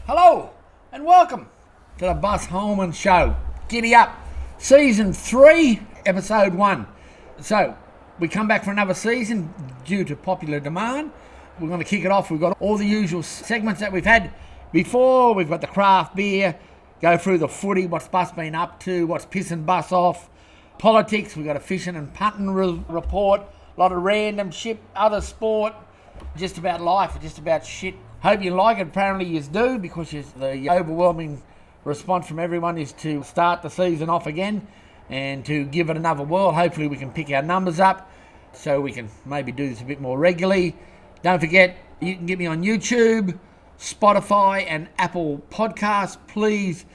Hello and welcome to the Bus Hollman Show. Giddy up. Season 3, Episode 1. So, we come back for another season due to popular demand. We're going to kick it off. We've got all the usual segments that we've had before. We've got the craft beer, go through the footy, what's Bus been up to, what's pissing Bus off, politics, we've got a fishing and punting report, a lot of random shit, other sport, just about life, just about shit. Hope you like it. Apparently you do, because the overwhelming response from everyone is to start the season off again and to give it another whirl. Hopefully we can pick our numbers up so we can maybe do this a bit more regularly. Don't forget, you can get me on YouTube, Spotify and Apple Podcasts. Please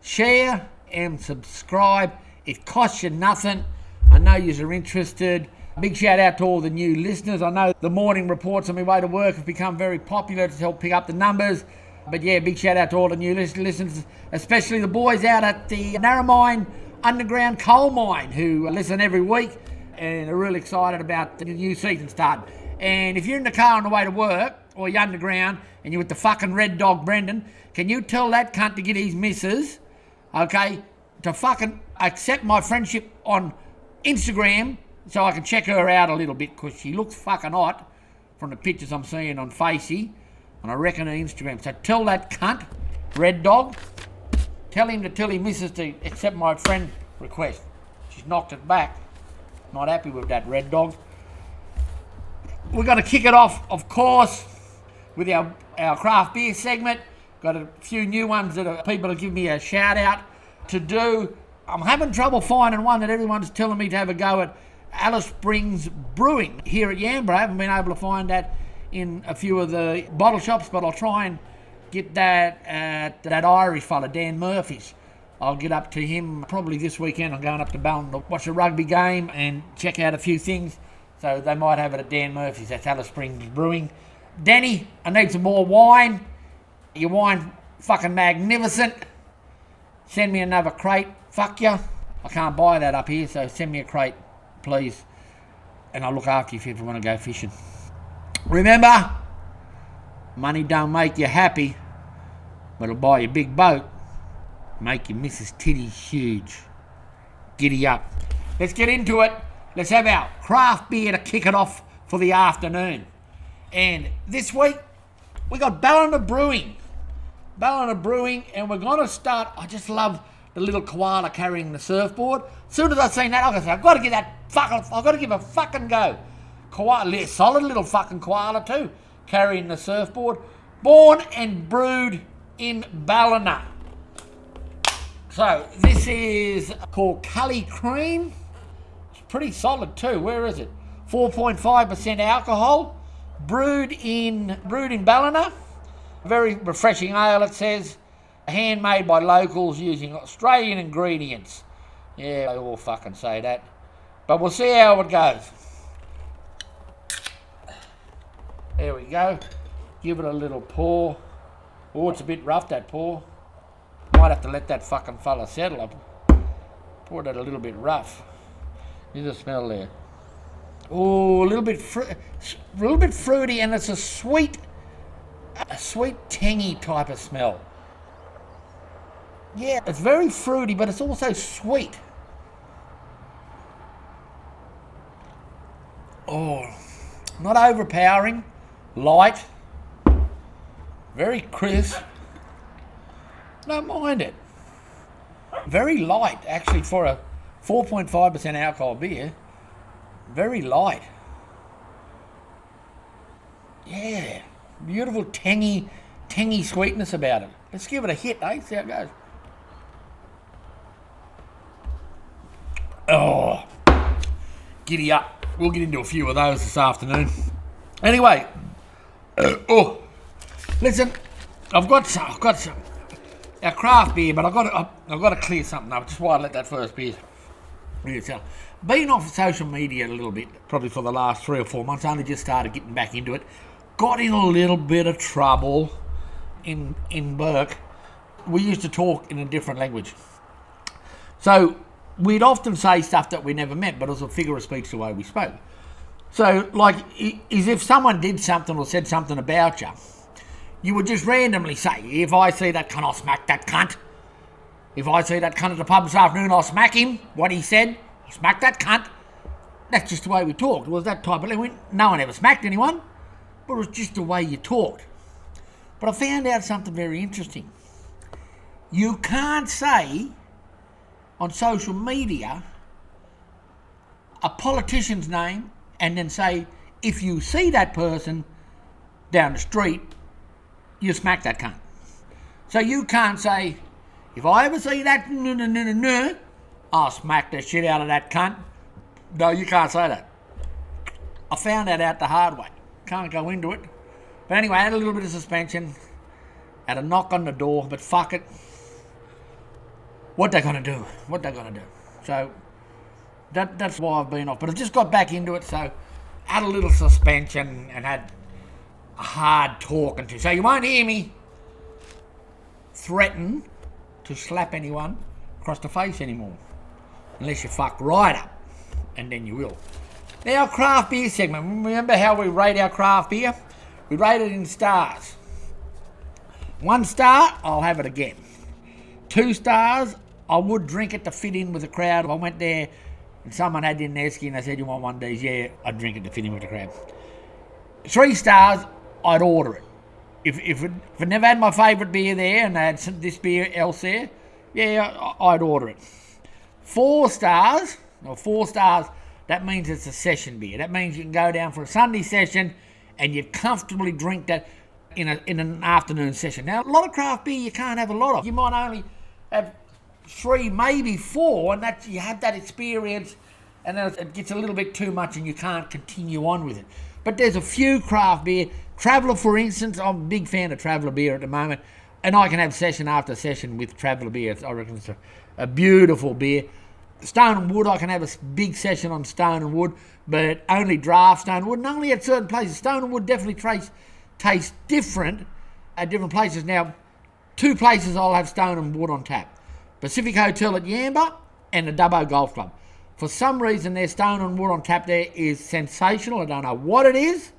share and subscribe. It costs you nothing. I know you're interested. Big shout out to all the new listeners. I know the morning reports on my way to work have become very popular to help pick up the numbers. But yeah, big shout out to all the new listeners, especially the boys out at the Narromine Underground Coal Mine who listen every week and are really excited about the new season starting. And if you're in the car on the way to work or you're underground and you're with the fucking red dog Brendan, can you tell that cunt to get his missus, okay, to fucking accept my friendship on Instagram so I can check her out a little bit, because she looks fucking hot from the pictures I'm seeing on Facey, and I reckon her Instagram. So tell that cunt, red dog, tell him to tell his missus to accept my friend request. She's knocked it back. Not happy with that, red dog. We're going to kick it off, of course, with our craft beer segment. Got a few new ones that people have given me a shout out to do. I'm having trouble finding one that everyone's telling me to have a go at. Alice Springs Brewing here at Yambro. I haven't been able to find that in a few of the bottle shops, but I'll try and get that at that Irish fella, Dan Murphy's. I'll get up to him probably this weekend. I'm going up to Ballon to watch a rugby game and check out a few things. So they might have it at Dan Murphy's. That's Alice Springs Brewing. Danny, I need some more wine. Your wine fucking magnificent. Send me another crate. Fuck ya. I can't buy that up here, so send me a crate, please. And I'll look after you if you ever want to go fishing. Remember, money don't make you happy, but it'll buy you a big boat. Make your missus titties huge. Giddy up. Let's get into it. Let's have our craft beer to kick it off for the afternoon. And this week, we got Ballina Brewing. Ballina Brewing, and we're going to start. I just love the little koala carrying the surfboard. As soon as I seen that, I said, I've got to give a fucking go. Koala, solid little fucking koala too, carrying the surfboard. Born and brewed in Ballina. So this is called Cully Cream. It's pretty solid too. Where is it? 4.5% alcohol. Brewed in Ballina. Very refreshing ale, it says. Handmade by locals using Australian ingredients. Yeah, they all fucking say that. But we'll see how it goes. There we go. Give it a little pour. Oh, it's a bit rough, that pour. Might have to let that fucking fella settle up. Poured it a little bit rough. There's a smell there. Oh, a little bit fruity, and it's a sweet, tangy type of smell. Yeah, it's very fruity, but it's also sweet. Oh, not overpowering, light, very crisp. Don't mind it. Very light, actually, for a 4.5% alcohol beer. Very light. Yeah, beautiful tangy sweetness about it. Let's give it a hit, eh? See how it goes. Oh, giddy up. We'll get into a few of those this afternoon. Anyway, listen, I've got some our craft beer, but I've got to clear something up. Just while I let that first beer. Been off social media a little bit, probably for the last 3 or 4 months. Only just started getting back into it. Got in a little bit of trouble in Burke. We used to talk in a different language. So we'd often say stuff that we never meant, but it was a figure of speech the way we spoke. So, like, is if someone did something or said something about you, you would just randomly say, if I see that cunt, I'll smack that cunt. If I see that cunt at the pub this afternoon, I'll smack him. What he said, I'll smack that cunt. That's just the way we talked. It was that type of thing. No one ever smacked anyone, but it was just the way you talked. But I found out something very interesting. You can't say on social media a politician's name and then say, if you see that person down the street, you smack that cunt. So you can't say, if I ever see that, I'll smack the shit out of that cunt. No, you can't say that. I found that out the hard way. Can't go into it. But anyway, I had a little bit of suspension. Had a knock on the door, but fuck it. What they gonna do? So that's why I've been off. But I just got back into it, so had a little suspension and had a hard talking to. So you won't hear me threaten to slap anyone across the face anymore. Unless you fuck right up. And then you will. Now, craft beer segment. Remember how we rate our craft beer? We rate it in stars. 1 star, I'll have it again. 2 stars, I would drink it to fit in with the crowd. If I went there and someone had in their skin and they said, you want one of these? Yeah, I'd drink it to fit in with the crowd. 3 stars, I'd order it. If I never had my favourite beer there and they had this beer else there, yeah, I'd order it. 4 stars, that means it's a session beer. That means you can go down for a Sunday session and you comfortably drink that in an afternoon session. Now, a lot of craft beer you can't have a lot of. You might only have 3, maybe 4, and that you have that experience, and then it gets a little bit too much and you can't continue on with it. But there's a few craft beer. Traveller, for instance, I'm a big fan of Traveller beer at the moment, and I can have session after session with Traveller beer. I reckon it's a beautiful beer. Stone and Wood, I can have a big session on Stone and Wood, but only draft Stone and Wood, and only at certain places. Stone and Wood definitely tastes different at different places. Now, 2 places I'll have Stone and Wood on tap. Pacific Hotel at Yamba and the Dubbo Golf Club. For some reason, their Stone and Wood on tap there is sensational. I don't know what it is,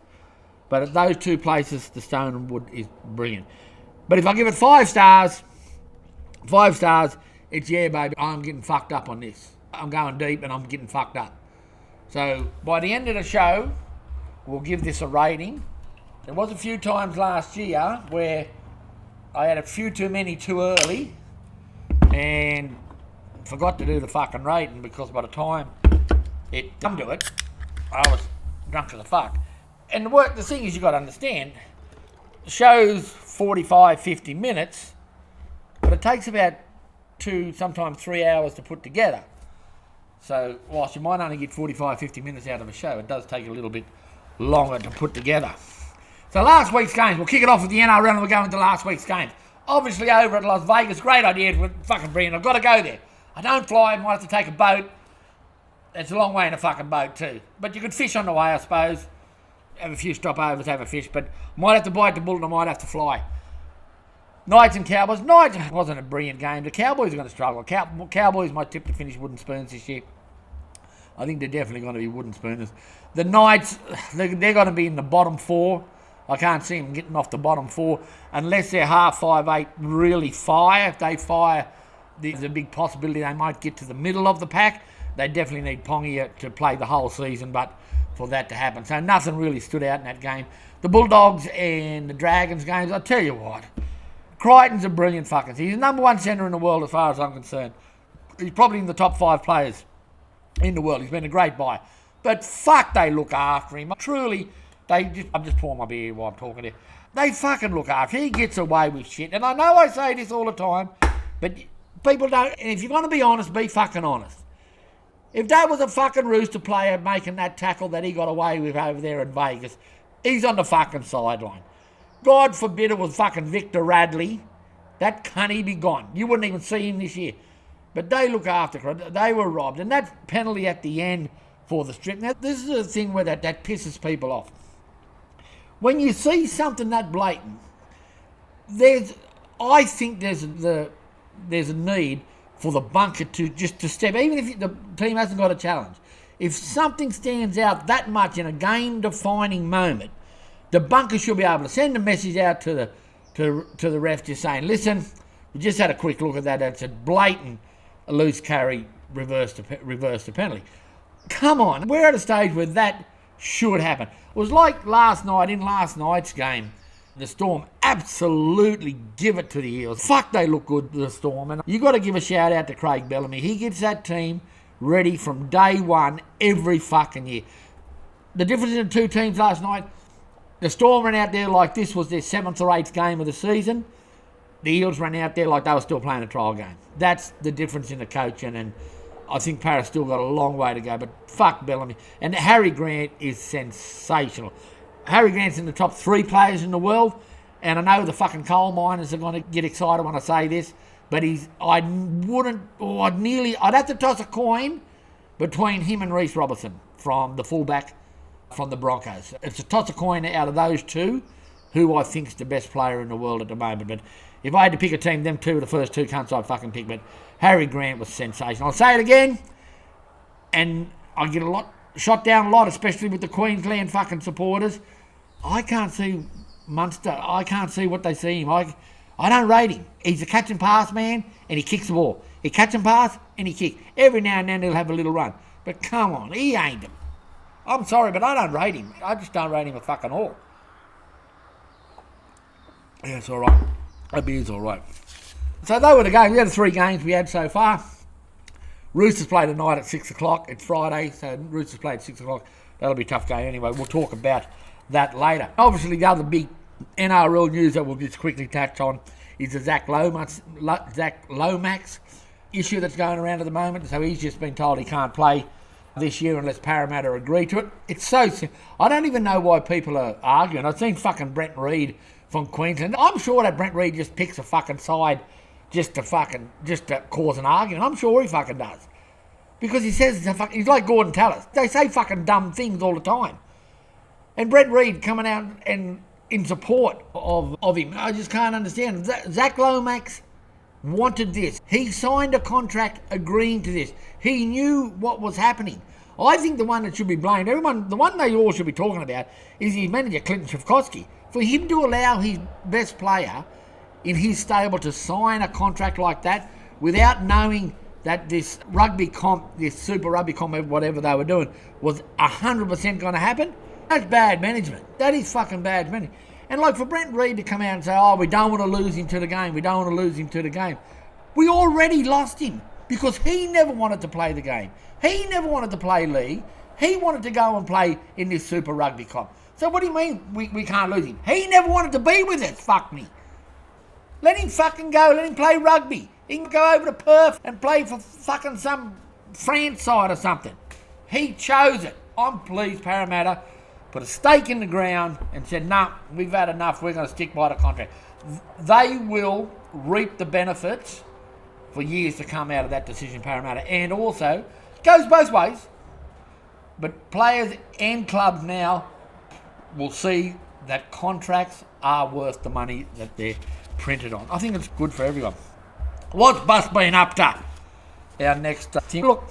but at those 2 places, the Stone and Wood is brilliant. But if I give it 5 stars, it's yeah, baby, I'm getting fucked up on this. I'm going deep and I'm getting fucked up. So by the end of the show, we'll give this a rating. There was a few times last year where I had a few too many too early and forgot to do the fucking rating because by the time it come to it, I was drunk as a fuck. And the thing is, you got to understand, the show's 45, 50 minutes, but it takes about 2, sometimes 3 hours to put together. So whilst you might only get 45, 50 minutes out of a show, it does take a little bit longer to put together. So last week's games, we'll kick it off with the NRL and we'll go into last week's games. Obviously over at Las Vegas, great idea, fucking brilliant. I've got to go there. I don't fly, I might have to take a boat. It's a long way in a fucking boat too. But you could fish on the way, I suppose. Have a few stopovers, have a fish, but might have to bite the bullet and I might have to fly. Knights and Cowboys. Knights wasn't a brilliant game. The Cowboys are going to struggle. Cowboys might tip to finish wooden spoons this year. I think they're definitely going to be wooden spooners. The Knights, they're going to be in the bottom 4. I can't see them getting off the bottom 4 unless they're half 5'8", really fire. If they fire, there's a big possibility they might get to the middle of the pack. They definitely need Pongia to play the whole season, but for that to happen. So nothing really stood out in that game. The Bulldogs and the Dragons games, I'll tell you what, Crichton's a brilliant fucking thing. He's the number 1 centre in the world as far as I'm concerned. He's probably in the top 5 players in the world. He's been a great buy. But fuck, they look after him. Truly, I'm just pouring my beer while I'm talking to you. They fucking look after him. He gets away with shit. And I know I say this all the time, but people don't. And if you're going to be honest, be fucking honest. If that was a fucking Rooster player making that tackle that he got away with over there in Vegas, he's on the fucking sideline. God forbid it was fucking Victor Radley. That cunt, he'd be gone. You wouldn't even see him this year. But they look after Crichton. They were robbed. And that penalty at the end for the strip. Now, this is a thing where that pisses people off. When you see something that blatant, I think there's a need for the bunker to step, even if the team hasn't got a challenge. If something stands out that much in a game-defining moment, the bunker should be able to send a message out to to the ref just saying, listen, we just had a quick look at that. It's a blatant loose carry reverse to penalty. Come on, we're at a stage where that should happen. It was like last night's game. The Storm absolutely give it to the Eels. Fuck, they look good, the Storm. And you got to give a shout out to Craig Bellamy. He gets that team ready from day one every fucking year. The difference in the two teams last night, the Storm ran out there like this was their 7th or 8th game of the season. The Eels ran out there like they were still playing a trial game. That's the difference in the coaching, and I think Parra's still got a long way to go, but fuck Bellamy. And Harry Grant is sensational. Harry Grant's in the top 3 players in the world, and I know the fucking coal miners are going to get excited when I say this, but I'd have to toss a coin between him and Reece Robertson from the fullback from the Broncos. It's a toss a coin out of those two, who I think's the best player in the world at the moment. But if I had to pick a team, them two are the first 2 cunts I'd fucking pick. But Harry Grant was sensational. I'll say it again, and I get shot down a lot, especially with the Queensland fucking supporters. I can't see Munster. I can't see what they see him. I don't rate him. He's a catch and pass man, and he kicks the ball. He catch and pass, and he kicks. Every now and then he'll have a little run. But come on, he ain't him. I'm sorry, but I don't rate him. I just don't rate him a fucking all. Yeah, it's all right. That beer's all right. So they were the games. We had the 3 games we had so far. Roosters play tonight at 6 o'clock. It's Friday, so Roosters play at 6 o'clock. That'll be a tough game anyway. We'll talk about that later. Obviously, the other big NRL news that we'll just quickly touch on is the Zach Lomax issue that's going around at the moment. So he's just been told he can't play this year unless Parramatta agree to it. It's so simple. I don't even know why people are arguing. I've seen fucking Brent Reid from Queensland. I'm sure that Brent Reid just picks a fucking side just to cause an argument. I'm sure he fucking does. Because he says, he's like Gordon Tallis. They say fucking dumb things all the time. And Brent Reid coming out and in support of him, I just can't understand. Zach Lomax wanted this. He signed a contract agreeing to this. He knew what was happening. I think the one that should be blamed, the one they all should be talking about, is his manager, Clinton Shavkovsky. For him to allow his best player in his stable to sign a contract like that without knowing that this rugby comp, this super rugby comp, whatever they were doing, was 100% going to happen, that's bad management. That is fucking bad management. And like for Brent Reid to come out and say, oh, we don't want to lose him to the game. We don't want to lose him to the game. We already lost him because he never wanted to play the game. He never wanted to play league. He wanted to go and play in this super rugby comp. So what do you mean we can't lose him? He never wanted to be with us, fuck me. Let him fucking go. Let him play rugby. He can go over to Perth and play for fucking some France side or something. He chose it. I'm pleased Parramatta put a stake in the ground and said, nah, we've had enough. We're going to stick by the contract. They will reap the benefits for years to come out of that decision, Parramatta. And also, it goes both ways. But players and clubs now will see that contracts are worth the money that they're printed on. I think it's good for everyone. What's Bus been up to? Our next thing. Look,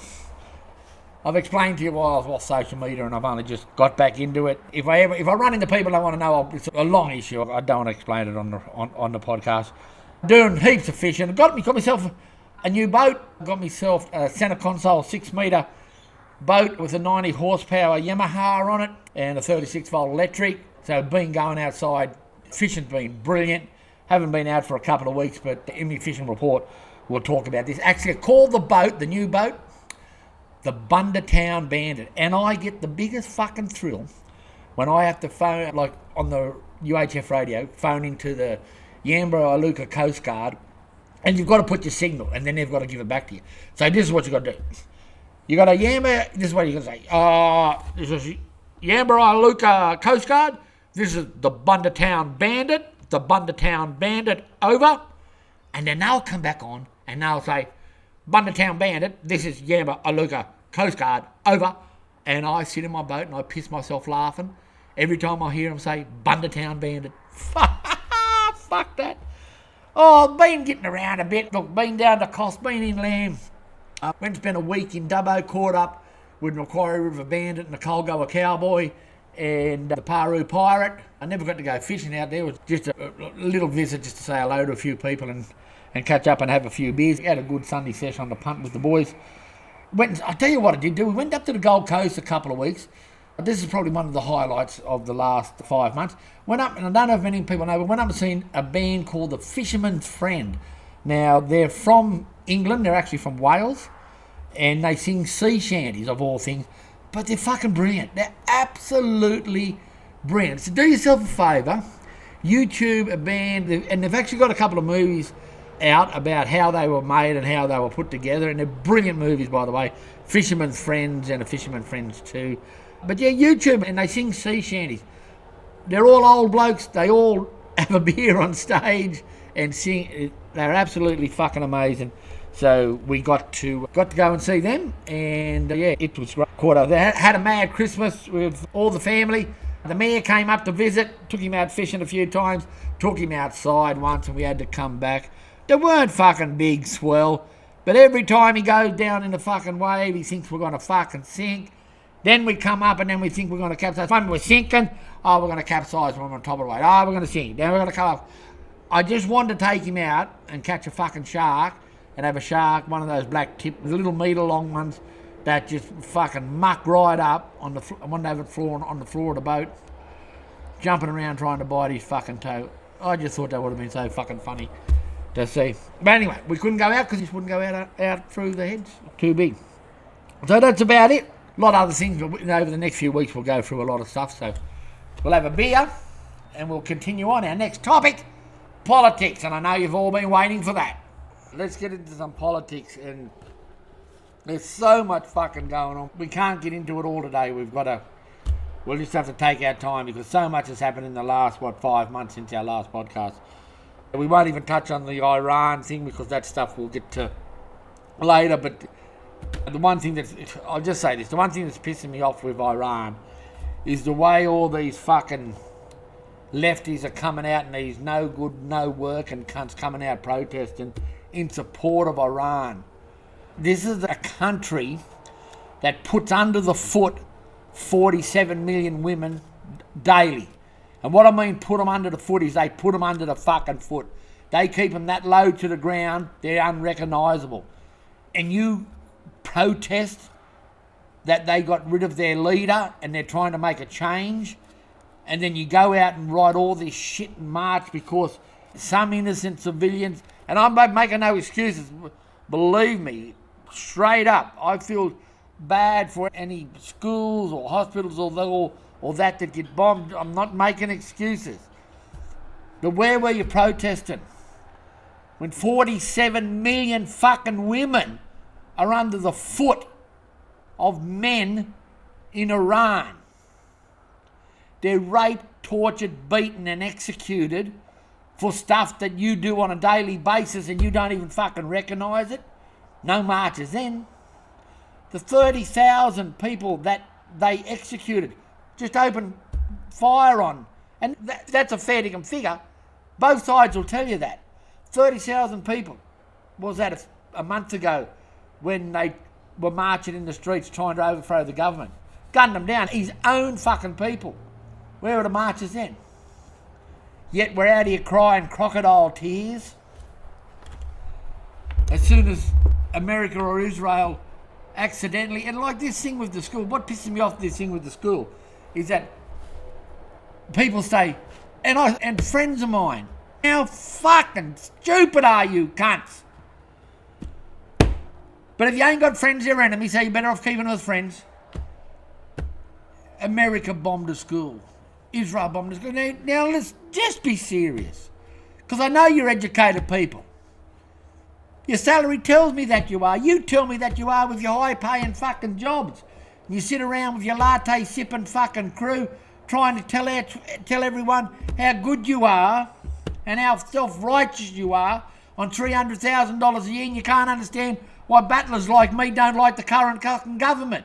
I've explained to you why I was off social media and I've only just got back into it. If I run into people I want to know, it's a long issue. I don't want to explain it on the podcast. Doing heaps of fishing. Got myself a new boat. Got myself a centre console 6-metre boat with a 90 horsepower Yamaha on it and a 36 volt electric. So been going outside. Fishing's been brilliant. Haven't been out for a couple of weeks, but in my fishing report we'll talk about this. Actually, I call the boat, the new boat, the Bundertown Bandit. And I get the biggest fucking thrill when I have to phone, like on the UHF radio, phone into the Yambara-Iluka Coast Guard, and you've got to put your signal, and then they've got to give it back to you. So this is what you've got to do. You got a Yambara, this is what you're going to say. This is Yambara-Iluka Coast Guard. This is the Bundertown Bandit. The Bundertown Bandit, over. And then they'll come back on, and they'll say, Bundertown Bandit, this is Yambara-Iluka Coast Guard, over. And I sit in my boat and I piss myself laughing every time I hear them say Bundertown Bandit. Fuck that. Oh, I've been getting around a bit. Look, been down to Cost, been inland. Went to spend a week in Dubbo, caught up with Macquarie River Bandit and the Colgoa Cowboy. and the Paru Pirate. I never got to go fishing out there. It was just a little visit just to say hello to a few people and catch up and have a few beers. We had a good Sunday session on the punt with the boys. I'll tell you what I did do. We went up to the Gold Coast a couple of weeks. This is probably one of the highlights of the last 5 months. Went up, and I don't know if many people know, but went up and seen a band called the Fisherman's Friend. Now, they're from England. They're actually from Wales. And they sing sea shanties, of all things. But they're fucking brilliant. They're absolutely brilliant. So do yourself a favour. YouTube a band, and they've actually got a couple of movies out about how they were made and how they were put together. And they're brilliant movies, by the way. Fisherman's Friends and a Fisherman's Friends 2. But yeah, YouTube, and they sing sea shanties. They're all old blokes. They all have a beer on stage and sing. They're absolutely fucking amazing. So we got to go and see them, and yeah, it was great. They had a mad Christmas with all the family. The mayor came up to visit, took him out fishing a few times, took him outside once, and we had to come back. They weren't fucking big swell, but every time he goes down in the fucking wave, he thinks we're going to fucking sink. Then we come up and then we think we're going to capsize. When we're sinking, we're going to capsize when we're on top of the wave. We're going to sink. Then we're going to come up. I just wanted to take him out and catch a fucking shark and have a shark, one of those black tip, the little metre long ones that just fucking muck right up on the floor of the boat, jumping around trying to bite his fucking toe. I just thought that would have been so fucking funny to see. But anyway, we couldn't go out because he wouldn't go out through the heads. Too big. So that's about it. A lot of other things, but over the next few weeks we'll go through a lot of stuff. So we'll have a beer and we'll continue on. Our next topic, politics, and I know you've all been waiting for that. Let's get into some politics, and there's so much fucking going on. We can't get into it all today. We'll just have to take our time because so much has happened in the last, 5 months since our last podcast. We won't even touch on the Iran thing because that stuff we'll get to later, but the one thing I'll just say this, the one thing that's pissing me off with Iran is the way all these fucking lefties are coming out and these no good, no work and cunts coming out protesting in support of Iran. This is a country that puts under the foot 47 million women daily. And what I mean put them under the foot is they put them under the fucking foot. They keep them that low to the ground, they're unrecognisable. And you protest that they got rid of their leader and they're trying to make a change, and then you go out and write all this shit and march because some innocent civilians, and I'm making no excuses, believe me, straight up, I feel bad for any schools or hospitals or that get bombed. I'm not making excuses. But where were you protesting when 47 million fucking women are under the foot of men in Iran? They're raped, tortured, beaten and executed for stuff that you do on a daily basis and you don't even fucking recognise it. No marches then. The 30,000 people that they executed just opened fire on. And that's a fair dinkum figure. Both sides will tell you that. 30,000 people. Was that a month ago when they were marching in the streets trying to overthrow the government? Gunned them down. His own fucking people. Where were the marches then? Yet we're out here crying crocodile tears. As soon as America or Israel accidentally, and like this thing with the school, what pisses me off this thing with the school is that people say, and friends of mine, how fucking stupid are you cunts? But if you ain't got friends, you're enemies, so you're better off keeping with friends. America bombed a school. Israel bombed a school. Now let's just be serious. Because I know you're educated people. Your salary tells me that you are. You tell me that you are with your high-paying fucking jobs. And you sit around with your latte-sipping fucking crew trying to tell everyone how good you are and how self-righteous you are on $300,000 a year, and you can't understand why battlers like me don't like the current fucking government.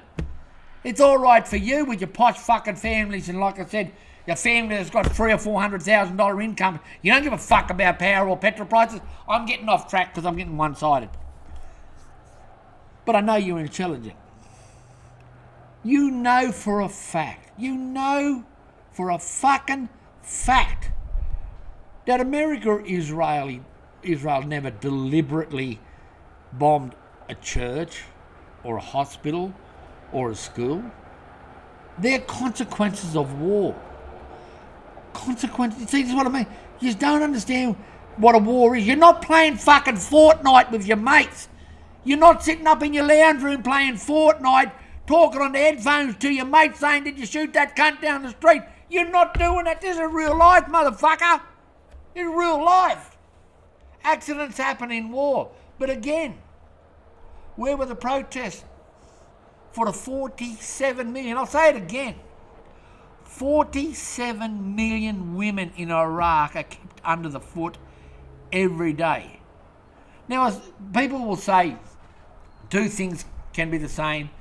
It's all right for you with your posh fucking families, and like I said, your family that's got $300,000 or $400,000 income. You don't give a fuck about power or petrol prices. I'm getting off track because I'm getting one-sided. But I know you're intelligent. You know for a fact, that America or Israel never deliberately bombed a church or a hospital or a school. They're consequences of war. Consequences. See, this is what I mean. You just don't understand what a war is. You're not playing fucking Fortnite with your mates. You're not sitting up in your lounge room playing Fortnite, talking on the headphones to your mate saying, did you shoot that cunt down the street? You're not doing that. This is real life, motherfucker. This is real life. Accidents happen in war. But again, where were the protests for the 47 million? I'll say it again. 47 million women in Iraq are kept under the foot every day. Now, as people will say, two things can be the same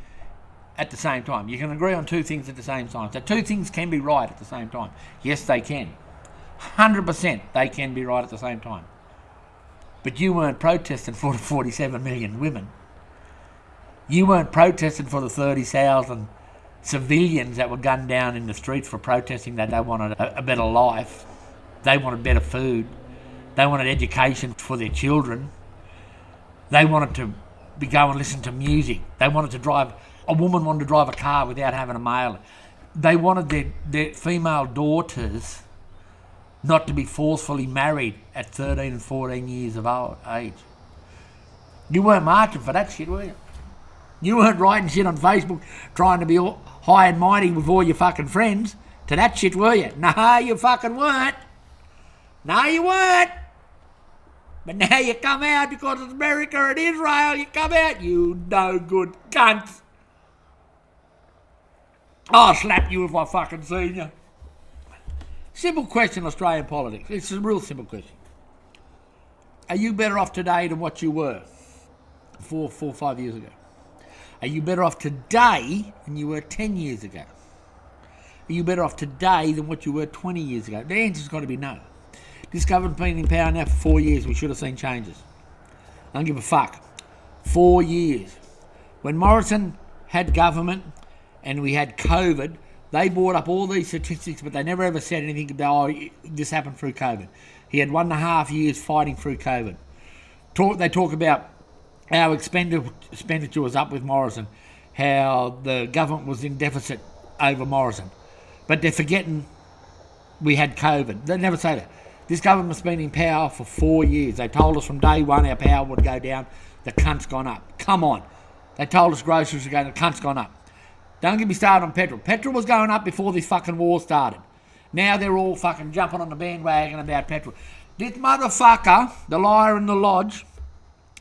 at the same time. You can agree on two things at the same time. So two things can be right at the same time. Yes, they can. 100% they can be right at the same time. But you weren't protesting for the 47 million women. You weren't protesting for the 30,000 civilians that were gunned down in the streets for protesting that they wanted a better life. They wanted better food. They wanted education for their children. They wanted to go and listen to music. They wanted to drive, a woman wanted to drive a car without having a male. They wanted their female daughters not to be forcefully married at 13 and 14 years of age. You weren't marching for that shit, were you? You weren't writing shit on Facebook trying to be all high and mighty with all your fucking friends to that shit, were you? No, you fucking weren't. No, you weren't. But now you come out because it's America and Israel. You come out, you no good cunts. I'll slap you if I fucking seen you. Simple question, Australian politics. It's a real simple question. Are you better off today than what you were 4 or 5 years ago? Are you better off today than you were 10 years ago? Are you better off today than what you were 20 years ago? The answer's got to be no. This government's been in power now for 4 years. We should have seen changes. I don't give a fuck. 4 years. When Morrison had government and we had COVID, they brought up all these statistics, but they never ever said anything about, oh, this happened through COVID. He had 1.5 years fighting through COVID. They talk about how expenditure was up with Morrison, how the government was in deficit over Morrison. But they're forgetting we had COVID. They never say that. This government's been in power for 4 years. They told us from day one our power would go down. The cunt's gone up. Come on. They told us groceries were going, the cunt's gone up. Don't get me started on petrol. Petrol was going up before this fucking war started. Now they're all fucking jumping on the bandwagon about petrol. This motherfucker, the liar in the lodge,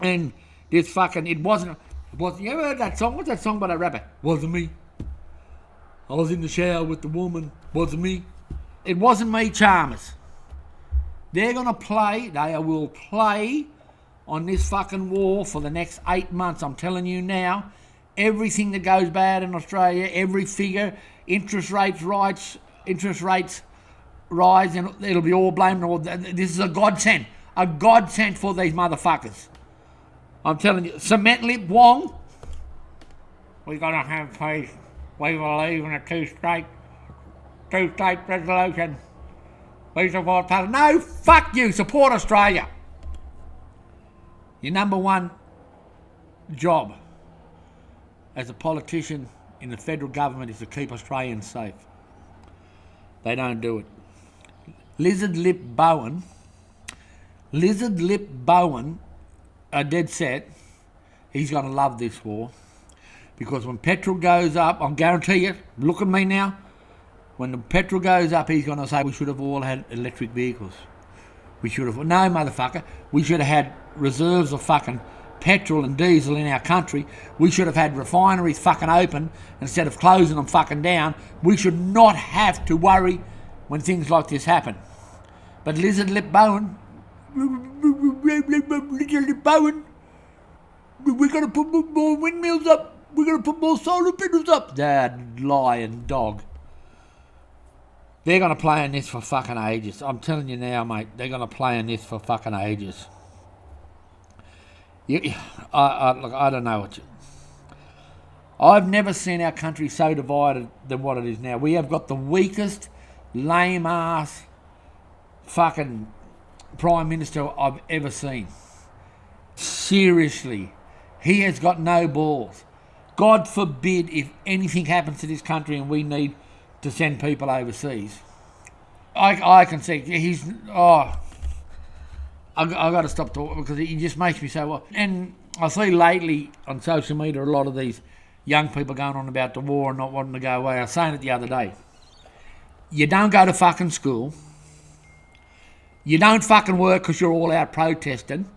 and this fucking, it wasn't, you ever heard that song? What's that song by that rapper? Wasn't me. I was in the shower with the woman. Wasn't me. It wasn't me, Chalmers. They're going to play, they will play on this fucking war for the next 8 months. I'm telling you now, everything that goes bad in Australia, every figure, interest rates rise, and it'll be all blamed. This is a godsend for these motherfuckers. I'm telling you, cement lip Wong, we got to have peace. We believe in a two-state resolution. We support Palestine. No, fuck you. Support Australia. Your number one job as a politician in the federal government is to keep Australians safe. They don't do it. Lizard Lip Bowen, are dead set. He's going to love this war. Because when petrol goes up, I'll guarantee you, look at me now, when the petrol goes up, he's going to say we should have all had electric vehicles. No, motherfucker. We should have had reserves of fucking petrol and diesel in our country. We should have had refineries fucking open instead of closing them fucking down. We should not have to worry when things like this happen. But Lizard Lip Bowen, we're going to put more windmills up. We're going to put more solar panels up. That lying dog. They're going to play on this for fucking ages. I'm telling you now, mate, they're going to play on this for fucking ages. Look, I don't know what I've never seen our country so divided than what it is now. We have got the weakest, lame-ass fucking Prime Minister I've ever seen. Seriously. He has got no balls. God forbid if anything happens to this country and we need to send people overseas. I can see he's... Oh, I've got to stop talking because he just makes me so... And I see lately on social media a lot of these young people going on about the war and not wanting to go away. I was saying it the other day. You don't go to fucking school. You don't fucking work because you're all out protesting.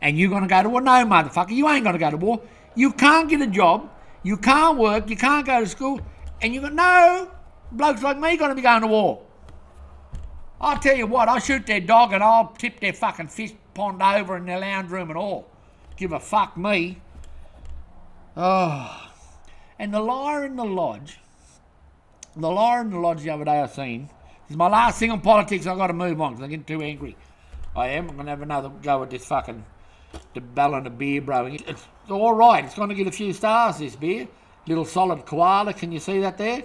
And you're going to go to war. No, motherfucker, you ain't going to go to war. You can't get a job. You can't work. You can't go to school. And you go, no, blokes like me going to be going to war. I'll tell you what, I'll shoot their dog and I'll tip their fucking fist pond over in their lounge room and all. Give a fuck me. Oh. And the liar in the lodge the other day I seen, this is my last thing on politics, I've got to move on because I'm getting too angry. I am. I'm going to have another go at this fucking bellowing of beer, bro. It's all right. It's going to get a few stars, this beer. Little solid koala. Can you see that there?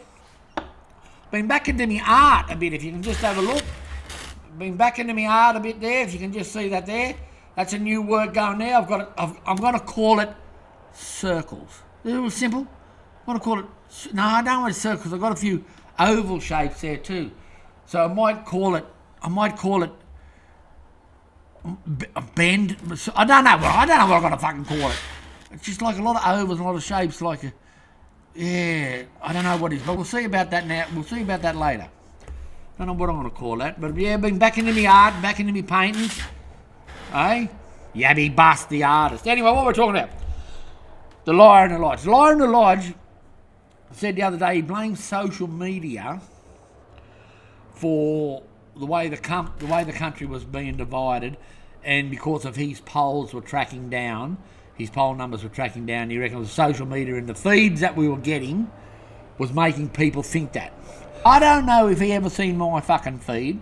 Been back into me art a bit, if you can just have a look. Been back into me art a bit there, if you can just see that there. That's a new word going there. I'm going to call it circles. It was simple. I'm going to call it... No, I don't want circles. I've got a few oval shapes there too. So I might call it a bend. I don't know what I'm going to fucking call it. It's just like a lot of ovals and a lot of shapes, like a... Yeah, I don't know what it is, but we'll see about that now. We'll see about that later. Don't know what I'm going to call that, but yeah, been back into me art, back into me paintings. Eh? Yabby Bus, the artist. Anyway, what we're talking about? The liar in the lodge. The liar in the lodge said the other day he blames social media for the way the country was being divided, and because of his polls were tracking down. His poll numbers were tracking down. He reckons social media and the feeds that we were getting was making people think that. I don't know if he ever seen my fucking feed.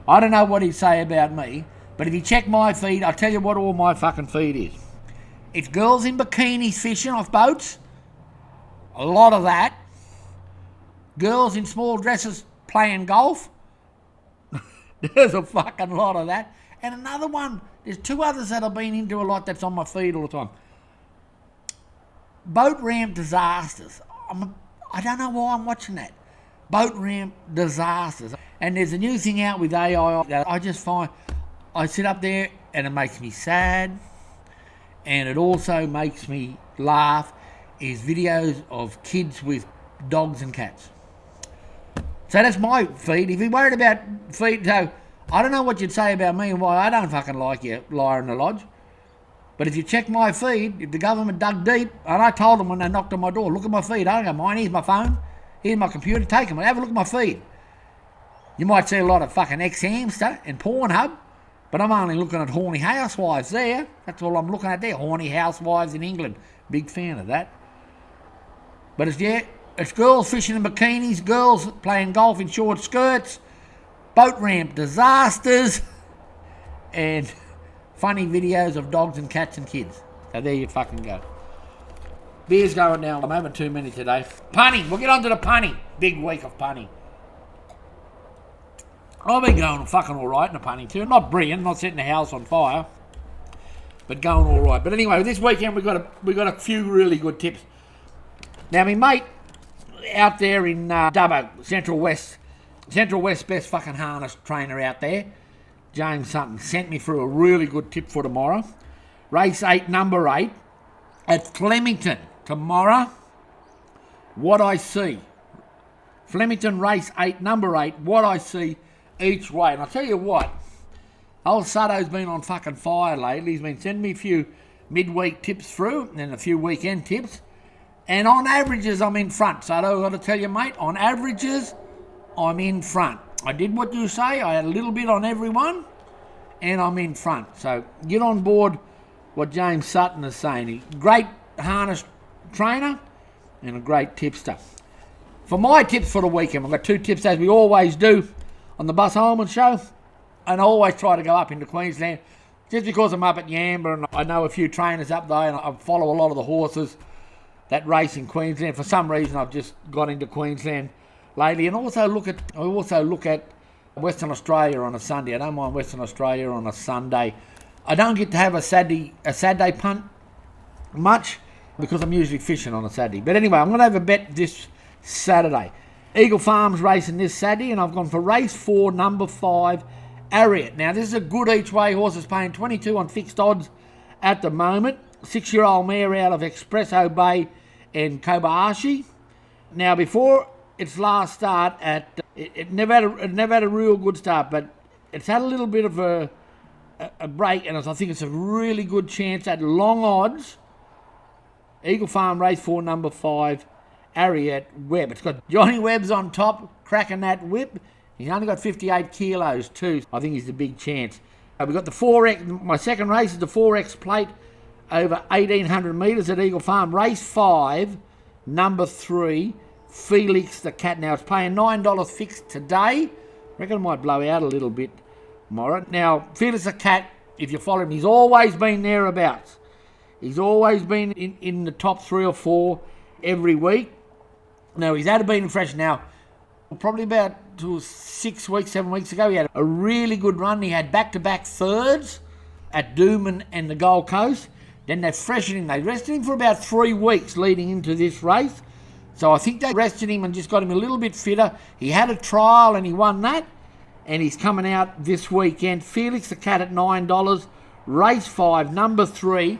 I don't know what he'd say about me. But if you check my feed, I'll tell you what all my fucking feed is. It's girls in bikinis fishing off boats. A lot of that. Girls in small dresses playing golf. There's a fucking lot of that. And another one, there's two others that I've been into a lot that's on my feed all the time. Boat ramp disasters. I don't know why I'm watching that. Boat ramp disasters. And there's a new thing out with AI that I just find, I sit up there and it makes me sad. And it also makes me laugh, is videos of kids with dogs and cats. So that's my feed. If you're worried about feed, so I don't know what you'd say about me and why I don't fucking like you, liar in the lodge. But if you check my feed, if the government dug deep, and I told them when they knocked on my door, look at my feed, I don't got mine, here's my phone, here's my computer, take them, have a look at my feed. You might see a lot of fucking ex-hamster and Pornhub, but I'm only looking at horny housewives there. That's all I'm looking at there, horny housewives in England. Big fan of that. But it's girls fishing in bikinis, girls playing golf in short skirts, boat ramp disasters, and funny videos of dogs and cats and kids. So there you fucking go. Beer's going down. I'm having too many today. Punning. We'll get on to the punning. Big week of punning. I've been going fucking all right in the punning too. Not brilliant, not setting the house on fire, but going all right. But anyway, this weekend we got a few really good tips. Now, my mate out there in Dubbo, Central West best fucking harness trainer out there, James Sutton, sent me through a really good tip for tomorrow. Race 8, number 8, at Flemington tomorrow. What I see. Flemington race 8, number 8, what I see each way. And I'll tell you what, old Sutto's been on fucking fire lately. He's been sending me a few midweek tips through and a few weekend tips. And on averages, I'm in front. Sutto, I've got to tell you, mate, on averages, I'm in front. I did what you say. I had a little bit on everyone, and I'm in front. So get on board what James Sutton is saying. He's a great harness trainer and a great tipster. For my tips for the weekend, I've got 2 tips as we always do on the Bus Hollman show. And I always try to go up into Queensland just because I'm up at Yamba and I know a few trainers up there and I follow a lot of the horses that race in Queensland. For some reason, I've just got into Queensland lately, and I also look at Western Australia on a Sunday. I don't mind Western Australia on a Sunday. I don't get to have a Saturday punt much because I'm usually fishing on a Saturday. But anyway, I'm going to have a bet this Saturday. Eagle Farms racing this Saturday, and I've gone for race 4, number 5, Ariat. Now, this is a good each-way horse. Is paying 22 on fixed odds at the moment. 6-year-old mare out of Espresso Bay and Kobayashi. Now, before its last start, it never had a real good start, but it's had a little bit of a break, and I think it's a really good chance at long odds. Eagle Farm race 4, number 5, Ariat Webb. It's got Johnny Webb's on top, cracking that whip. He's only got 58 kilos too. I think he's the big chance. We've got the 4X. My second race is the 4X plate over 1,800 metres at Eagle Farm. Race 5, number 3, Felix the Cat. Now, it's paying $9 fixed today. I reckon it might blow out a little bit tomorrow. Now, Felix the Cat, if you follow him, he's always been thereabouts. He's always been in the top 3 or 4 every week. Now, he's had a beating fresh now. Probably about 6 weeks, 7 weeks ago, he had a really good run. He had back-to-back thirds at Doomben and the Gold Coast. Then they freshened him. They rested him for about 3 weeks leading into this race. So I think they rested him and just got him a little bit fitter. He had a trial and he won that. And he's coming out this weekend. Felix the Cat at $9. Race 5, number 3.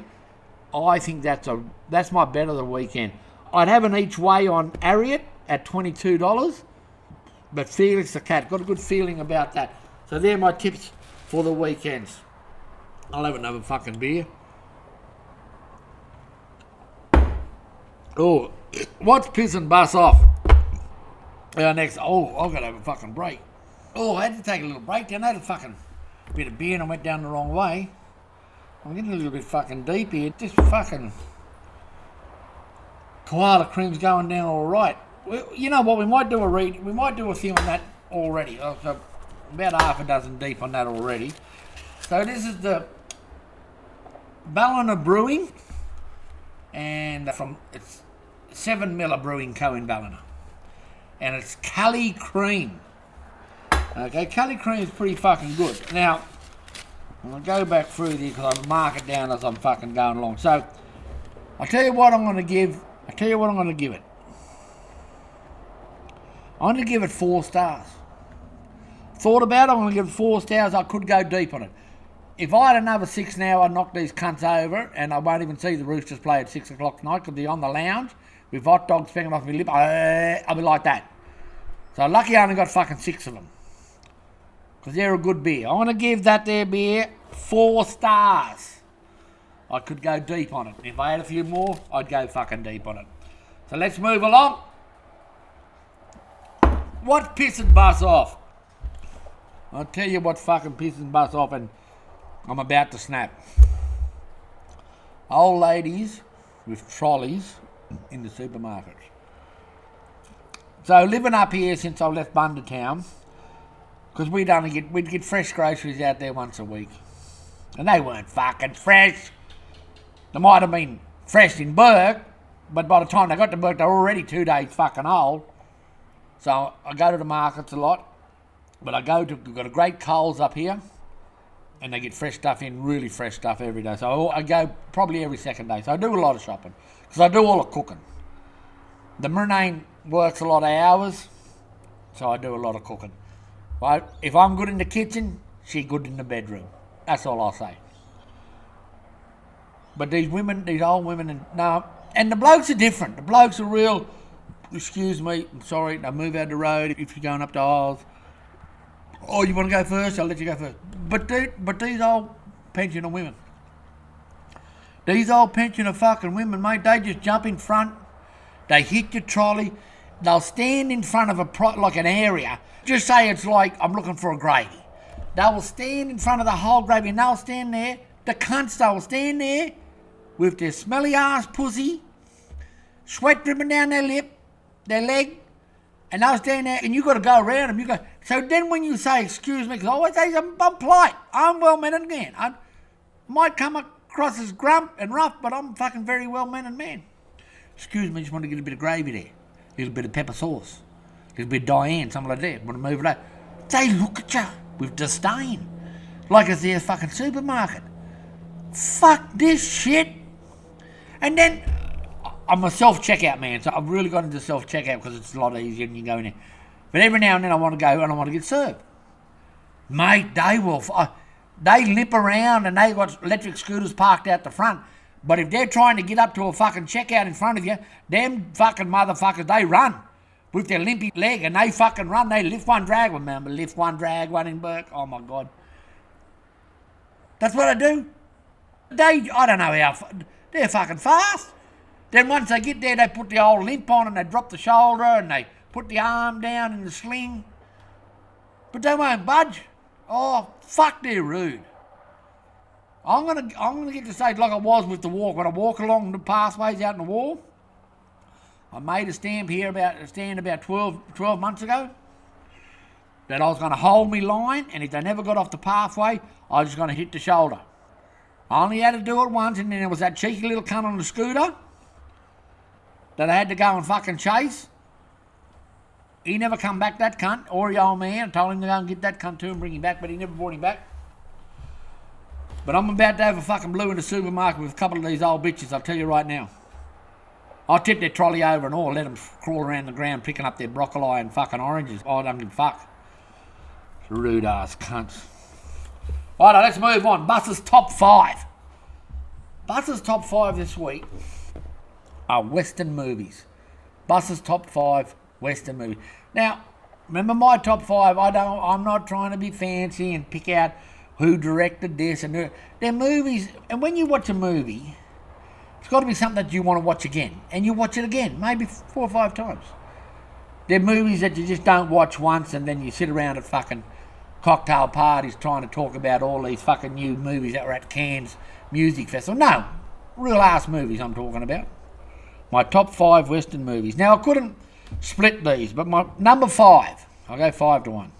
I think that's my bet of the weekend. I'd have an each way on Ariat at $22. But Felix the Cat, got a good feeling about that. So they're my tips for the weekends. I'll have another fucking beer. Oh, what's pissing Bus off? Next, I've got to have a fucking break. I had to take a little break then. I had a fucking bit of beer and I went down the wrong way. I'm getting a little bit fucking deep here. This fucking koala cream's going down all right. You know what? We might do a thing on that already. So about half a dozen deep on that already. So this is the Ballina Brewing, and it's 7 Miller Brewing Co. in Ballina, and it's Cali Cream. Okay, Cali Cream is pretty fucking good. Now, I'm gonna go back through these because I mark it down as I'm fucking going along. So I'll tell you what I'm gonna give. it. I'm going to give it 4 stars. Thought about it, I'm going to give it 4 stars. I could go deep on it. If I had another 6 now, I'd knock these cunts over and I won't even see the Roosters play at 6 o'clock tonight because they're on the lounge with hot dogs spanging off my lip. I'll be like that. So lucky I only got fucking 6 of them because they're a good beer. I'm going to give that there beer 4 stars. I could go deep on it. If I had a few more, I'd go fucking deep on it. So let's move along. What pisses Bus off? I'll tell you what fucking pisses Bus off, and I'm about to snap. Old ladies with trolleys in the supermarkets. So living up here since I left Bundertown, because we'd get fresh groceries out there once a week. And they weren't fucking fresh. They might have been fresh in Burke, but by the time they got to Burke, they were already 2 days fucking old. So I go to the markets a lot, but we've got a great Coles up here, and they get fresh stuff in, really fresh stuff every day. So I go probably every second day. So I do a lot of shopping, because I do all the cooking. The Marinane works a lot of hours, so I do a lot of cooking. But if I'm good in the kitchen, she's good in the bedroom. That's all I'll say. But these old women, and the blokes are different. The blokes are real... Excuse me, I'm sorry, I'll move out the road if you're going up the aisles. Oh, you want to go first? I'll let you go first. But these old pensioner women. These old pensioner fucking women, mate, they just jump in front. They hit your trolley. They'll stand in front of like an area. Just say it's like, I'm looking for a gravy. They will stand in front of the whole gravy and they'll stand there. The cunts, they will stand there with their smelly ass pussy, sweat dripping down their lip, their leg, and they'll stand there and you got to go around them. So then when you say, excuse me, because I always say I'm polite, I'm well-mannered man. I might come across as grump and rough, but I'm fucking very well-mannered man. Excuse me, just want to get a bit of gravy there. A little bit of pepper sauce. A little bit of Diane, something like that. Want to move it over. They look at you with disdain. Like it's their fucking supermarket. Fuck this shit. And then, I'm a self-checkout man, so I've really got into self-checkout because it's a lot easier than you go in there. But every now and then I want to go and I want to get served. Mate, they limp around and they got electric scooters parked out the front. But if they're trying to get up to a fucking checkout in front of you, them fucking motherfuckers, they run with their limpy leg and they fucking run. They lift one, drag one, remember? Lift one, drag one in Burke. Oh my God. That's what I do. I don't know how, they're fucking fast. Then once they get there, they put the old limp on and they drop the shoulder and they put the arm down in the sling. But they won't budge. Oh, fuck, they're rude. I'm gonna get to the stage like I was with the walk. When I walk along the pathways out in the wall, I made a stand about 12 months ago that I was going to hold me line, and if they never got off the pathway, I was just going to hit the shoulder. I only had to do it once, and then there was that cheeky little cunt on the scooter that I had to go and fucking chase. He never come back, that cunt, or the old man. I told him to go and get that cunt too and bring him back, but he never brought him back. But I'm about to have a fucking blue in the supermarket with a couple of these old bitches, I'll tell you right now. I'll tip their trolley over and all, let them crawl around the ground picking up their broccoli and fucking oranges. I don't give a fuck. Rude ass cunts. Alright, let's move on. Bus's top 5. Bus's top 5 this week are Western movies. Bus's top 5 Western movies. Now, remember my top 5, I'm not trying to be fancy and pick out who directed this and who. They're movies, and when you watch a movie, it's got to be something that you want to watch again. And you watch it again, maybe 4 or 5 times. They're movies that you just don't watch once and then you sit around at fucking cocktail parties trying to talk about all these fucking new movies that were at Cannes Music Festival. No, real ass movies I'm talking about. My top 5 Western movies. Now, I couldn't split these, but my number 5, I'll go 5 to 1.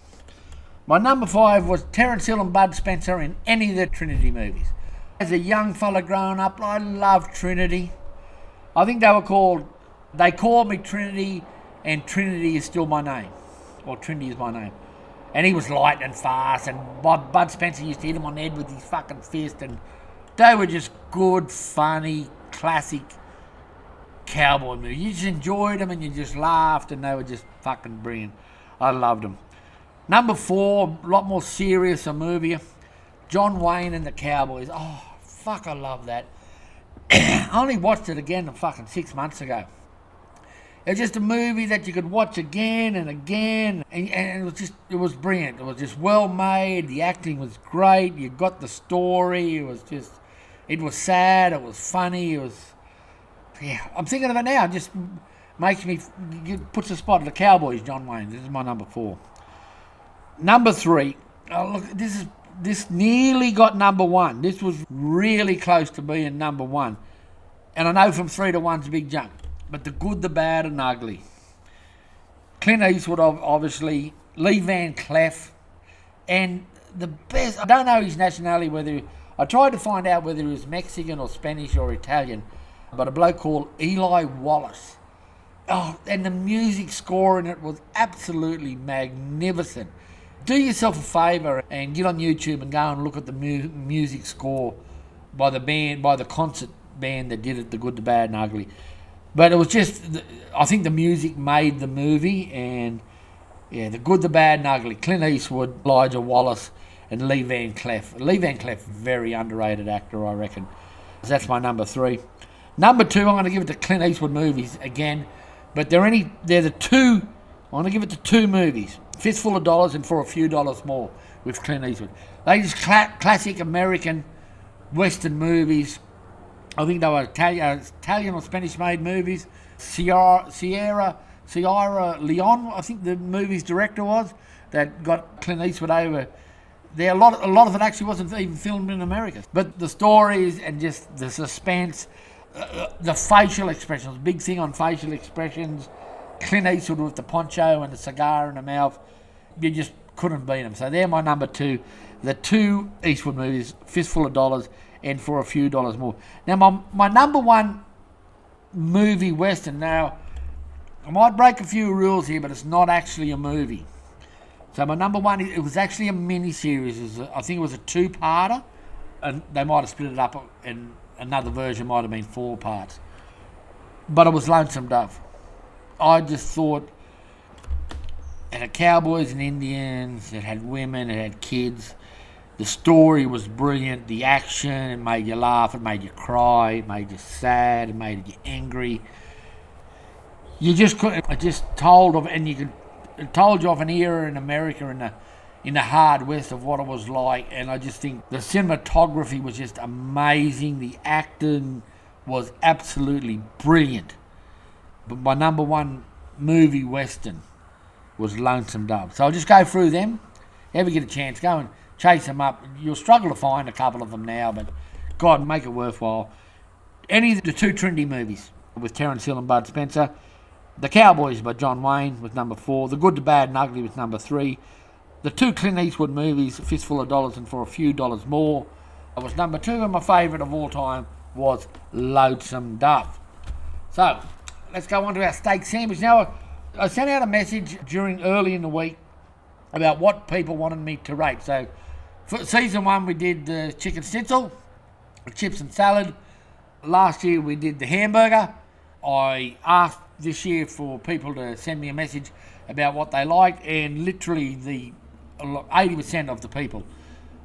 My number 5 was Terence Hill and Bud Spencer in any of the Trinity movies. As a young fella growing up, I loved Trinity. I think they called me Trinity, and Trinity is still my name. Or Trinity is my name. And he was light and fast, and Bud Spencer used to hit him on the head with his fucking fist, and they were just good, funny, classic cowboy movies. You just enjoyed them and you just laughed, and they were just fucking brilliant. I loved them. Number 4, a lot more serious a movie, John Wayne and the Cowboys. Oh, fuck, I love that. I only watched it again fucking 6 months ago. It was just a movie that you could watch again and again, and it was brilliant. It was just well made. The acting was great. You got the story. It was sad. It was funny. I'm thinking of it now. It just makes me, puts a spot at the Cowboys, John Wayne. This is my number 4. Number 3, look, this nearly got number 1. This was really close to being number 1. And I know from 3 to 1's a big jump. But The Good, the Bad and Ugly. Clint Eastwood, obviously. Lee Van Cleef. And the best, I don't know his nationality, I tried to find out whether he was Mexican or Spanish or Italian. But a bloke called Eli Wallace. Oh, and the music score in it was absolutely magnificent. Do yourself a favour and get on YouTube and go and look at the music score by the concert band that did it, The Good, the Bad and Ugly. But it was just, I think the music made the movie, and yeah, The Good, the Bad and Ugly. Clint Eastwood, Elijah Wallace and Lee Van Cleef. Lee Van Cleef, very underrated actor, I reckon. That's my number 3. Number 2, I'm going to give it to Clint Eastwood movies again. But they're the 2, I'm going to give it to 2 movies. Fistful of Dollars and For a Few Dollars More with Clint Eastwood. They just classic American Western movies. I think they were Italian or Spanish-made movies. Sierra Leone, I think the movie's director was, that got Clint Eastwood over. A lot of it actually wasn't even filmed in America. But the stories and just the suspense, the facial expressions, big thing on facial expressions. Clint Eastwood with the poncho and the cigar in the mouth, you just couldn't beat them. So they're my number 2. The 2 Eastwood movies, Fistful of Dollars and For a Few Dollars More. Now my number 1 movie western. Now, I might break a few rules here, but it's not actually a movie. So my number one, it was actually a mini-series. I think it was a two-parter, and they might have split it up, and another version might have been 4 parts. But it was Lonesome Dove. I just thought it had cowboys and Indians, it had women, it had kids. The story was brilliant. The action, it made you laugh, it made you cry, it made you sad, it made you angry. You just couldn't. It just told of, and it told you of an era in America in the hard west of what it was like. And I just think the cinematography was just amazing. The acting was absolutely brilliant. But my number one movie western was Lonesome Dove. So I'll just go through them. If you ever get a chance, go and chase them up. You'll struggle to find a couple of them now, but God, make it worthwhile. Any of the 2 Trinity movies with Terence Hill and Bud Spencer. The Cowboys by John Wayne was number 4. The Good, the Bad and Ugly was number 3. The 2 Clint Eastwood movies, Fistful of Dollars and For a Few Dollars More, was number 2, and my favourite of all time was Lonesome Dove. So, let's go on to our steak sandwich. Now, I sent out a message early in the week about what people wanted me to rate. So, for season 1, we did the chicken schnitzel, the chips and salad. Last year, we did the hamburger. I asked this year for people to send me a message about what they liked, and literally 80% of the people,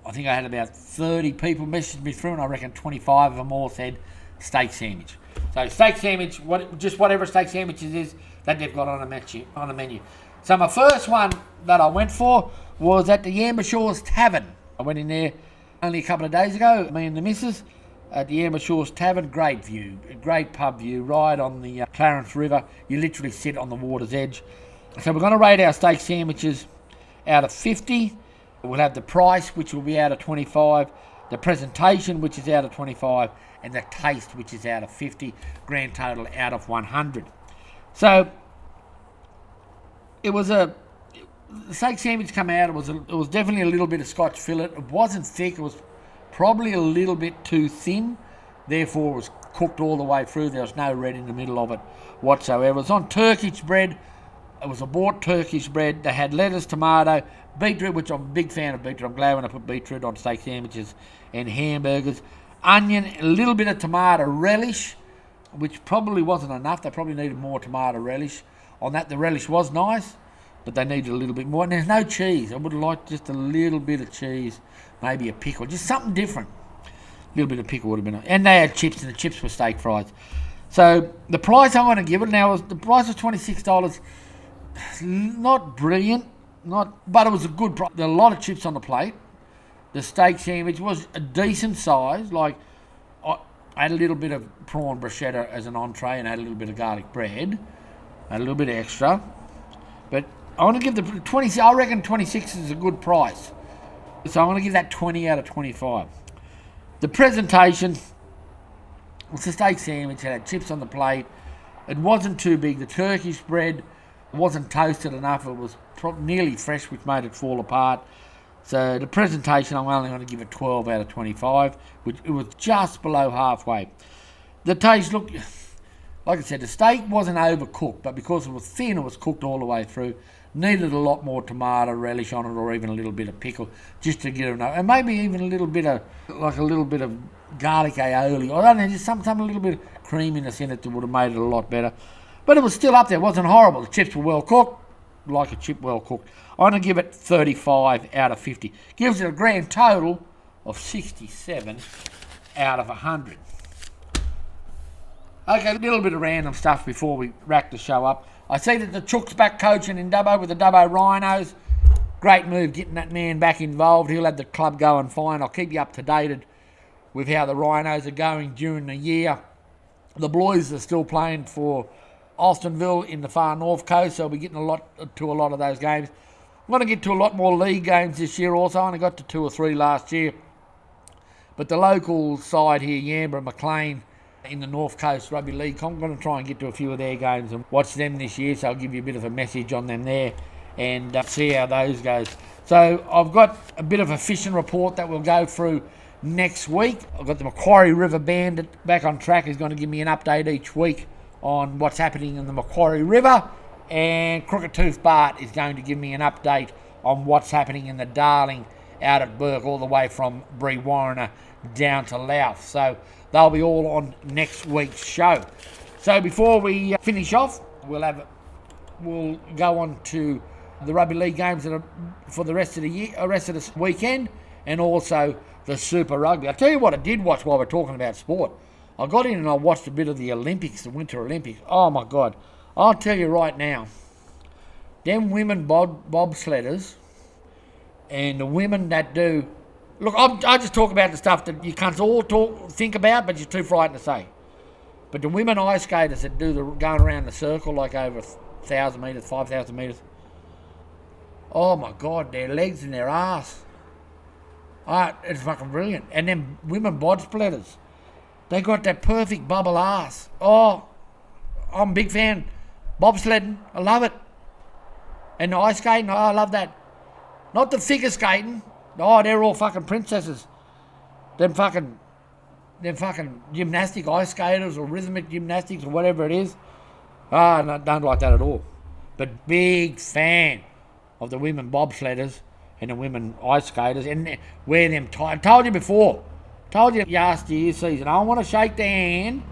I think I had about 30 people message me through, and I reckon 25 of them all said steak sandwich. So steak sandwich, whatever steak sandwiches is that they've got on the menu. So my first one that I went for was at the Yamba Shores Tavern. I went in there only a couple of days ago, me and the missus, at the Yamba Shores Tavern. Great view, great pub view, right on the Clarence River. You literally sit on the water's edge. So we're going to rate our steak sandwiches out of 50. We'll have the price, which will be out of 25, the presentation, which is out of 25, and the taste, which is out of 50. Grand total out of 100. So the steak sandwich come out. It was definitely a little bit of Scotch fillet. It wasn't thick. It was probably a little bit too thin. Therefore, it was cooked all the way through. There was no red in the middle of it whatsoever. It was on Turkish bread. It was a bought Turkish bread. They had lettuce, tomato, beetroot, which I'm a big fan of beetroot. I'm glad when I put beetroot on steak sandwiches and hamburgers. Onion, a little bit of tomato relish, which probably wasn't enough. They probably needed more tomato relish on that. The relish was nice, but they needed a little bit more. And there's no cheese. I would have liked just a little bit of cheese, maybe a pickle, just something different. A little bit of pickle would have been nice. And they had chips, and the chips were steak fries. So the price I'm going to give it now the price was $26. Not brilliant, but it was a good price. There were a lot of chips on the plate. The steak sandwich was a decent size. Like, I had a little bit of prawn bruschetta as an entree, and I had a little bit of garlic bread. I had a little bit extra. But I want to give the 20. I reckon 26 is a good price. So I'm going to give that 20 out of 25. The presentation was a steak sandwich. It had chips on the plate. It wasn't too big. The Turkish bread wasn't toasted enough. It was nearly fresh, which made it fall apart. So the presentation, I'm only going to give it 12 out of 25, which it was just below halfway. The taste, look, like I said, the steak wasn't overcooked, but because it was thin, it was cooked all the way through. Needed a lot more tomato relish on it, or even a little bit of pickle, just to get it enough. And maybe even a little bit of garlic aioli. I don't know, just some a little bit of creaminess in it that would have made it a lot better. But it was still up there. It wasn't horrible. The chips were well cooked, like a chip well cooked. I'm going to give it 35 out of 50. Gives it a grand total of 67 out of 100. Okay, a little bit of random stuff before we wrap the show up. I see that the Chook's back coaching in Dubbo with the Dubbo Rhinos. Great move getting that man back involved. He'll have the club going fine. I'll keep you up to date with how the Rhinos are going during the year. The Blues are still playing for Alstonville in the far north coast, so we'll be getting a lot of those games. I'm going to get to a lot more league games this year also. I only got to 2 or 3 last year. But the local side here, Yamba, McLean, in the North Coast Rugby League, I'm going to try and get to a few of their games and watch them this year, so I'll give you a bit of a message on them there and see how those goes. So I've got a bit of a fishing report that we'll go through next week. I've got the Macquarie River Bandit back on track. He's going to give me an update each week on what's happening in the Macquarie River, and Crooked Tooth Bart is going to give me an update on what's happening in the Darling out at Burke, all the way from Brewarrina down to Louth. So they'll be all on next week's show. So before we finish off, we'll go on to the rugby league games that are for the rest of this weekend, and also the Super Rugby. I'll tell you what I did watch while we're talking about sport. I got in and I watched a bit of the Olympics, the Winter Olympics. Oh my God. I'll tell you right now, them women bobsledders and the women that do... Look, I just talk about the stuff that you can't all think about, but you're too frightened to say. But the women ice skaters that do the going around the circle like over 1,000 metres, 5,000 metres, oh my God, their legs and their ass. It's fucking brilliant. And then women bobsledders, they got that perfect bubble ass. Oh, I'm a big fan. Bobsledding, I love it. And the ice skating, I love that. Not the figure skating. Oh, they're all fucking princesses. Them fucking gymnastic ice skaters or rhythmic gymnastics or whatever it is. No, don't like that at all. But big fan of the women bobsledders and the women ice skaters, and wear them tight. I told you before. Told you last year's season. I want to shake the hand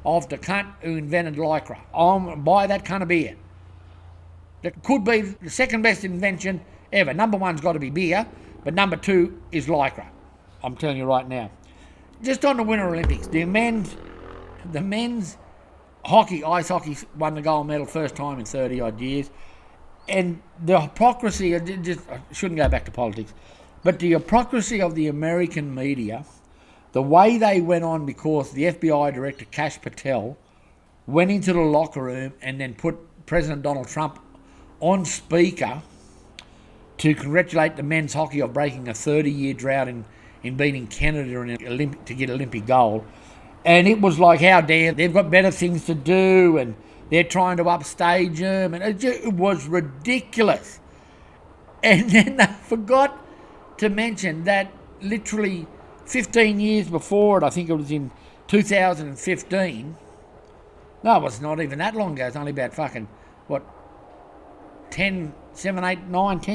of the cunt who invented Lycra. I'm going to buy that cunt of beer. That could be the second best invention ever. Number one's got to be beer, but number two is Lycra. I'm telling you right now. Just on the Winter Olympics, the men's hockey, ice hockey, won the gold medal first time in 30 odd years. And the hypocrisy, I shouldn't go back to politics, but the hypocrisy of the American media, the way they went on, because the FBI director Kash Patel went into the locker room and then put President Donald Trump on speaker to congratulate the men's hockey of breaking a 30-year drought in beating Canada to get Olympic gold. And it was like, how dare, they've got better things to do, and they're trying to upstage them, and it was ridiculous. And then they forgot to mention that literally 15 years before it, I think it was in 2015, no, it was not even that long ago, it's only about 10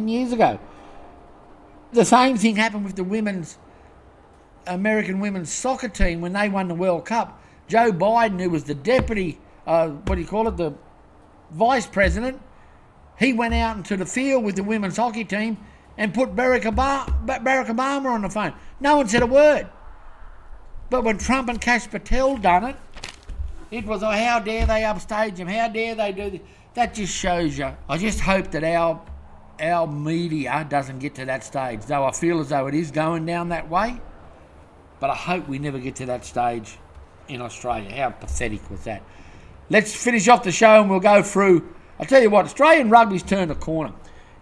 years ago. The same thing happened with the American women's soccer team when they won the World Cup. Joe Biden, who was the deputy, the vice president, he went out into the field with the women's hockey team and put Barack Obama on the phone. No one said a word. But when Trump and Kash Patel done it, it was, oh, how dare they upstage him? How dare they do this? That just shows you. I just hope that our media doesn't get to that stage, though I feel as though it is going down that way. But I hope we never get to that stage in Australia. How pathetic was that? Let's finish off the show and we'll go through. I'll tell you what, Australian rugby's turned the corner.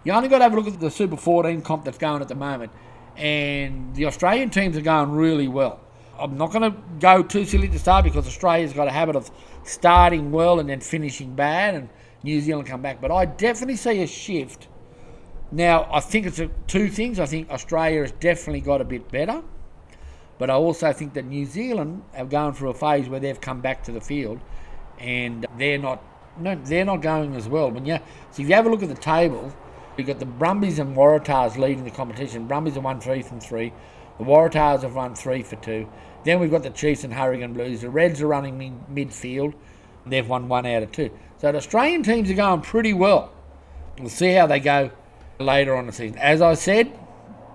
You only got to have a look at the Super 14 comp that's going at the moment. And the Australian teams are going really well. I'm not going to go too silly to start because Australia's got a habit of starting well and then finishing bad, and New Zealand come back. But I definitely see a shift. Now, I think it's two things. I think Australia has definitely got a bit better. But I also think that New Zealand have gone through a phase where they've come back to the field and they're not going as well. So if you have a look at the table, you've got the Brumbies and Waratahs leading the competition. Brumbies have won 3 from 3. The Waratahs have won 3 for 2. Then we've got the Chiefs and Hurricane Blues. The Reds are running midfield. They've won 1 out of 2. So the Australian teams are going pretty well. We'll see how they go later on the season. As I said,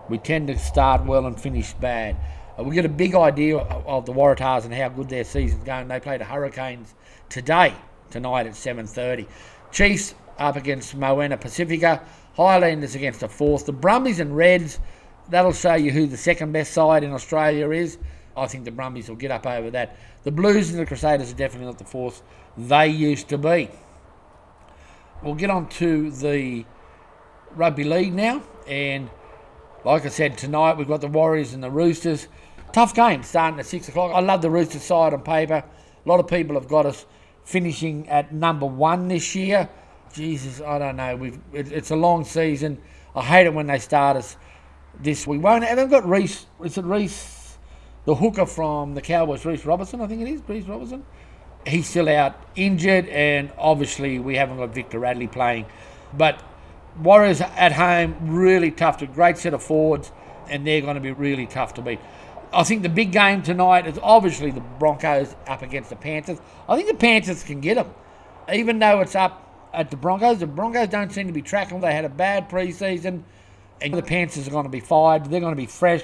we tend to start well and finish bad. We get a big idea of the Waratahs and how good their season's going. They play the Hurricanes tonight at 7:30. Chiefs up against Moana Pacifica. Highlanders against the Force. The Brumbies and Reds, that'll show you who the second best side in Australia is. I think the Brumbies will get up over that. The Blues and the Crusaders are definitely not the Force they used to be. We'll get on to the Rugby League now. And like I said, tonight we've got the Warriors and the Roosters. Tough game starting at 6 o'clock. I love the Roosters side on paper. A lot of people have got us finishing at number 1 this year. Jesus, I don't know. It's a long season. I hate it when they start us this. We won't. They've got Reece. Is it Reece, the hooker from the Cowboys? Reece Robertson, I think it is. Reece Robertson. He's still out injured, and obviously we haven't got Victor Radley playing. But Warriors at home, really tough. A great set of forwards, and they're going to be really tough to beat. I think the big game tonight is obviously the Broncos up against the Panthers. I think the Panthers can get them. Even though it's up at the Broncos don't seem to be tracking. They had a bad pre-season, and the Panthers are going to be fired. They're going to be fresh.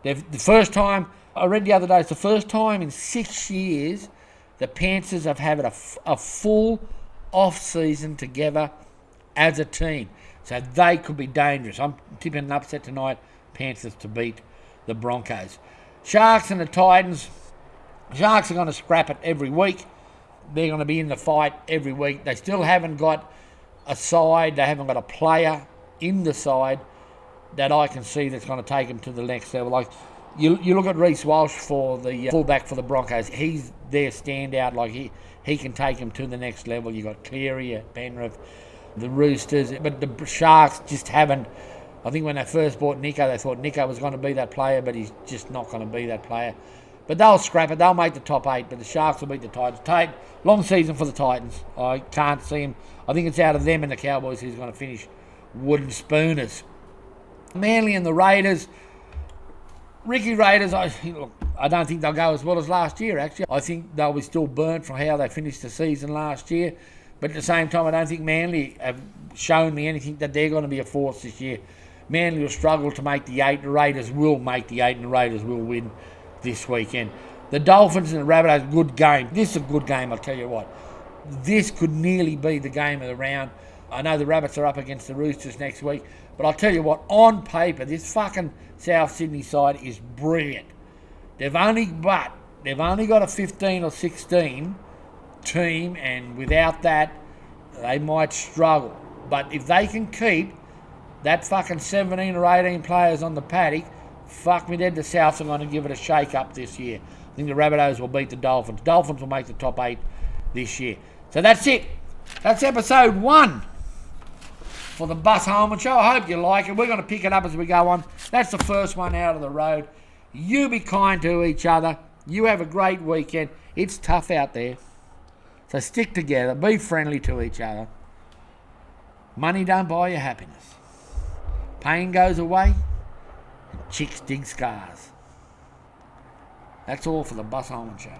The first time, I read the other day, it's the first time in 6 years the Panthers have had a full off-season together as a team. So they could be dangerous. I'm tipping an upset tonight, Panthers to beat the Broncos. Sharks and the Titans. Sharks are going to scrap it every week. They're going to be in the fight every week. They still haven't got a side. They haven't got a player in the side that I can see that's going to take them to the next level. Like you look at Reece Walsh for the fullback for the Broncos. He's their standout. Like he can take them to the next level. You got Cleary at Penrith, the Roosters, but the Sharks just haven't. I think when they first bought Nico, they thought Nico was going to be that player, but he's just not going to be that player. But they'll scrap it. They'll make the top 8, but the Sharks will beat the Titans. Long season for the Titans. I can't see him. I think it's out of them and the Cowboys who's going to finish wooden spooners. Manly and the Raiders. Ricky Raiders, I don't think they'll go as well as last year, actually. I think they'll be still burnt from how they finished the season last year. But at the same time, I don't think Manly have shown me anything that they're going to be a force this year. Manly will struggle to make the 8. The Raiders will make the 8, and the Raiders will win this weekend. The Dolphins and the Rabbitohs, good game. This is a good game, I'll tell you what. This could nearly be the game of the round. I know the Rabbits are up against the Roosters next week, but I'll tell you what, on paper, this fucking South Sydney side is brilliant. They've only got a 15 or 16 team, and without that, they might struggle. But if they can keep that fucking 17 or 18 players on the paddock, fuck me dead, the Souths are going to give it a shake-up this year. I think the Rabbitohs will beat the Dolphins. Dolphins will make the top 8 this year. So that's it. That's episode 1 for the Bus Hollman Show. I hope you like it. We're going to pick it up as we go on. That's the first one out of the road. You be kind to each other. You have a great weekend. It's tough out there. So stick together. Be friendly to each other. Money don't buy you happiness. Pain goes away. And chicks dig scars. That's all for the Bus Hollman Show.